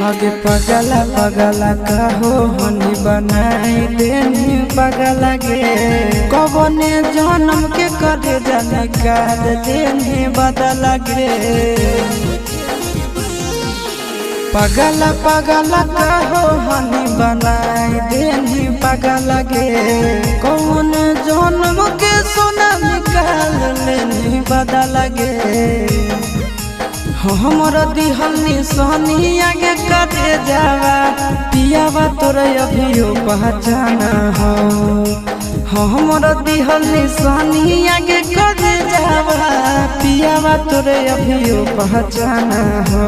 आगे पगला पगला कहो हनी बनाई देनी पगला गे कबने जन्म के करे जाने काल देनी बदला गे पगला पगला कहो हनी बनाई देनी पगला गे कौन जन्म के सोना निकाल लेनी बदला गे हमर दिहल निशानी आगे करे जावा पियावा तोरे अभियो पहचाना हो हमर दिहल निशानी आगे करे जावा पियावा तोरे अभियो पहचाना हो